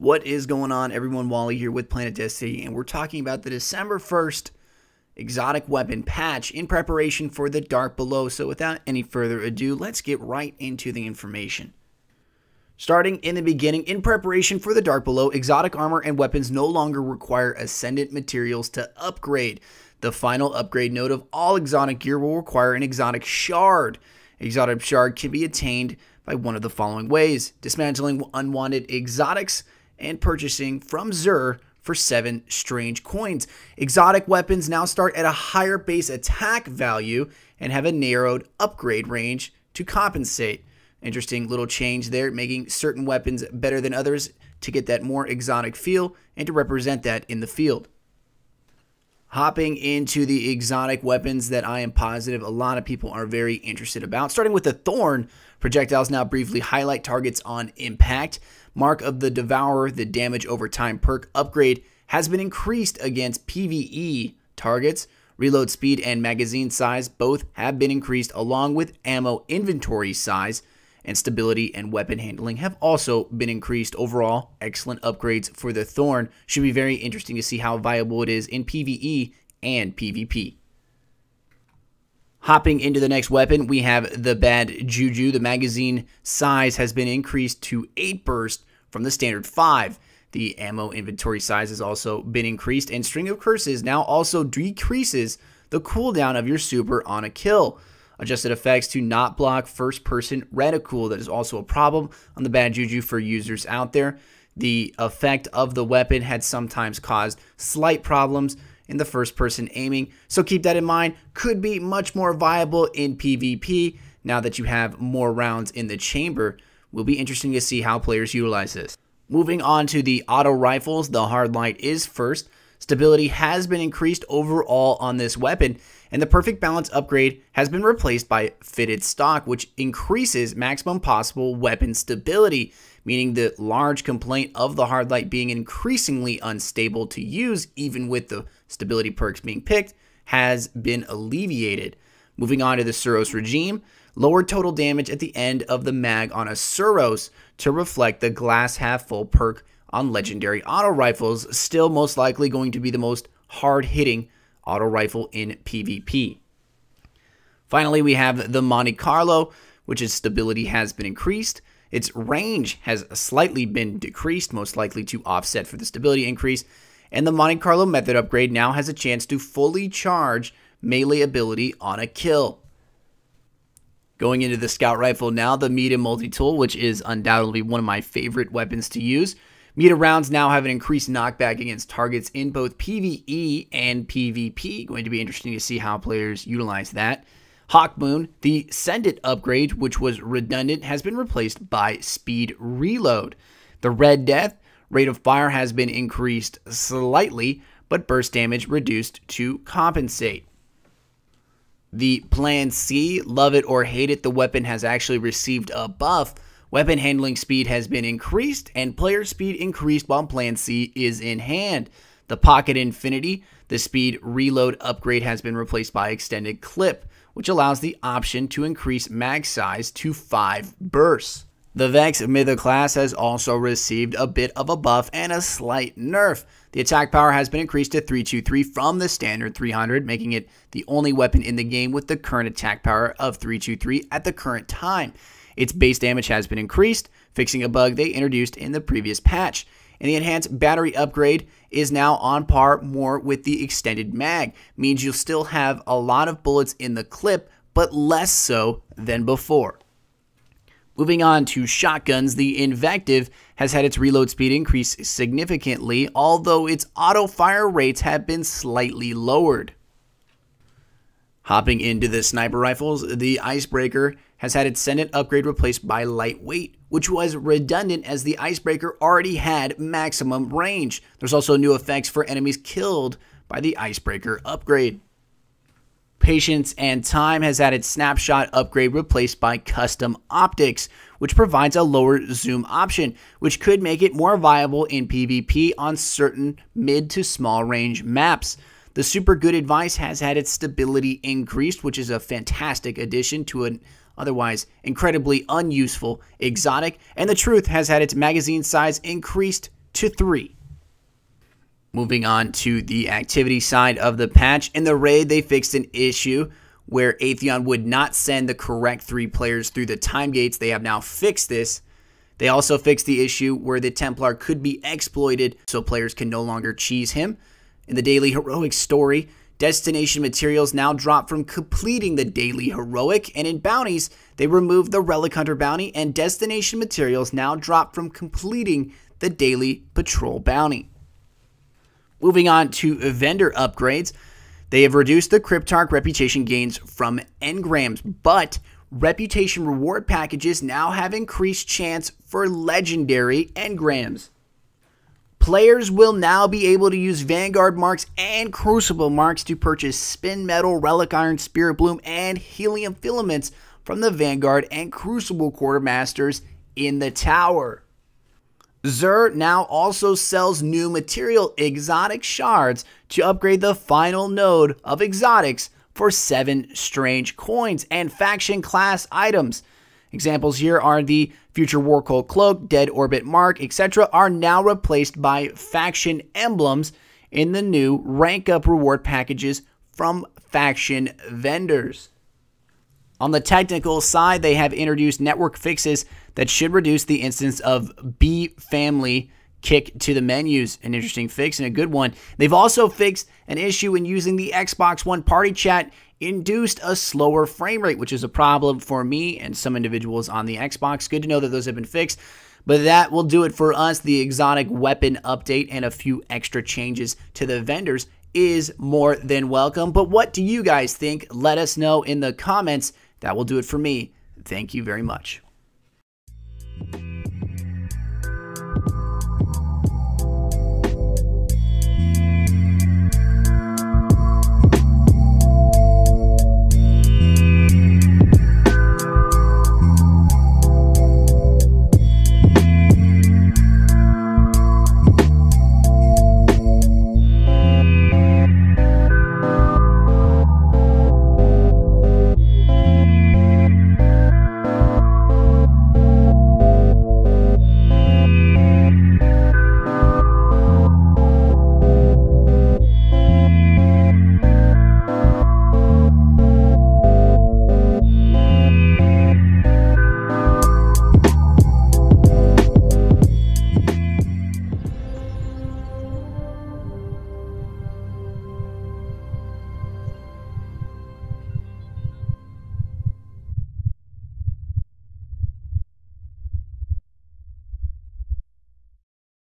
What is going on, everyone? Wally here with PlanetDestiny, and we're talking about the December 1st exotic weapon patch in preparation for the Dark Below. So without any further ado, let's get right into the information. Starting in the beginning, in preparation for the Dark Below, exotic armor and weapons no longer require Ascendant materials to upgrade. The final upgrade node of all exotic gear will require an exotic shard. Exotic shard can be attained by one of the following ways: dismantling unwanted exotics and purchasing from Xur for 7 strange coins. Exotic weapons now start at a higher base attack value and have a narrowed upgrade range to compensate. Interesting little change there, making certain weapons better than others to get that more exotic feel and to represent that in the field. Hopping into the exotic weapons that I am positive a lot of people are very interested about. Starting with the Thorn, projectiles now briefly highlight targets on impact. Mark of the Devourer, the damage over time perk upgrade, has been increased against PvE targets. Reload speed and magazine size both have been increased, along with ammo inventory size, and stability and weapon handling have also been increased. Overall, excellent upgrades for the Thorn. Should be very interesting to see how viable it is in PvE and PvP. Hopping into the next weapon, we have the Bad Juju. The magazine size has been increased to 8 burst from the standard 5. The ammo inventory size has also been increased, and String of Curses now also decreases the cooldown of your super on a kill. Adjusted effects to not block first-person reticule. That is also a problem on the Bad Juju for users out there. The effect of the weapon had sometimes caused slight problems in the first-person aiming, so keep that in mind. Could be much more viable in PvP now that you have more rounds in the chamber. Will be interesting to see how players utilize this. Moving on to the auto rifles, the Hard Light is first. Stability has been increased overall on this weapon, and the Perfect Balance upgrade has been replaced by Fitted Stock, which increases maximum possible weapon stability, meaning the large complaint of the Hard Light being increasingly unstable to use, even with the stability perks being picked, has been alleviated. Moving on to the Suros regime, lower total damage at the end of the mag on a Suros to reflect the glass half full perk on legendary auto rifles, still most likely going to be the most hard-hitting auto rifle in PvP. Finally, we have the Monte Carlo, which its stability has been increased. Its range has slightly been decreased, most likely to offset for the stability increase. And the Monte Carlo method upgrade now has a chance to fully charge melee ability on a kill. Going into the Scout Rifle now, the Meta Multi-Tool, which is undoubtedly one of my favorite weapons to use. Meta rounds now have an increased knockback against targets in both PvE and PvP. Going to be interesting to see how players utilize that. Hawkmoon, the Send It upgrade, which was redundant, has been replaced by Speed Reload. The Red Death, rate of fire has been increased slightly, but burst damage reduced to compensate. The Plan C, love it or hate it, the weapon has actually received a buff. Weapon handling speed has been increased, and player speed increased while Plan C is in hand. The Pocket Infinity, the Speed Reload upgrade, has been replaced by Extended Clip, which allows the option to increase mag size to 5 bursts. The Vex Mythic class has also received a bit of a buff and a slight nerf. The attack power has been increased to 323 from the standard 300, making it the only weapon in the game with the current attack power of 323 at the current time. Its base damage has been increased, fixing a bug they introduced in the previous patch. And the enhanced battery upgrade is now on par more with the extended mag. Means you'll still have a lot of bullets in the clip, but less so than before. Moving on to shotguns, the Invective has had its reload speed increase significantly, although its auto fire rates have been slightly lowered. Hopping into the sniper rifles, the Icebreaker has had its Send It upgrade replaced by Lightweight, which was redundant as the Icebreaker already had maximum range. There's also new effects for enemies killed by the Icebreaker upgrade. Patience and Time has had its Snapshot upgrade replaced by Custom Optics, which provides a lower zoom option, which could make it more viable in PvP on certain mid to small range maps. The Super Good Advice has had its stability increased, which is a fantastic addition to an otherwise incredibly unuseful exotic. And the Truth has had its magazine size increased to 3. Moving on to the activity side of the patch. In the raid, they fixed an issue where Atheon would not send the correct 3 players through the time gates. They have now fixed this. They also fixed the issue where the Templar could be exploited so players can no longer cheese him. In the daily heroic story, destination materials now drop from completing the daily heroic, and in bounties, they removed the Relic Hunter bounty, and destination materials now drop from completing the daily patrol bounty. Moving on to vendor upgrades, they have reduced the Cryptarch reputation gains from engrams, but reputation reward packages now have increased chance for legendary engrams. Players will now be able to use Vanguard marks and Crucible marks to purchase Spin Metal, Relic Iron, Spirit Bloom, and Helium filaments from the Vanguard and Crucible Quartermasters in the tower. Xur now also sells new material exotic shards to upgrade the final node of exotics for 7 strange coins and faction class items. Examples here are the Future War Cult Cloak, Dead Orbit Mark, etc. are now replaced by faction emblems in the new rank up reward packages from faction vendors. On the technical side, they have introduced network fixes that should reduce the instance of B family kick to the menus. An interesting fix and a good one. They've also fixed an issue in using the Xbox One party chat induced a slower frame rate, which is a problem for me and some individuals on the Xbox. Good to know that those have been fixed. But that will do it for us. The exotic weapon update and a few extra changes to the vendors is more than welcome. But what do you guys think? Let us know in the comments. That will do it for me. Thank you very much.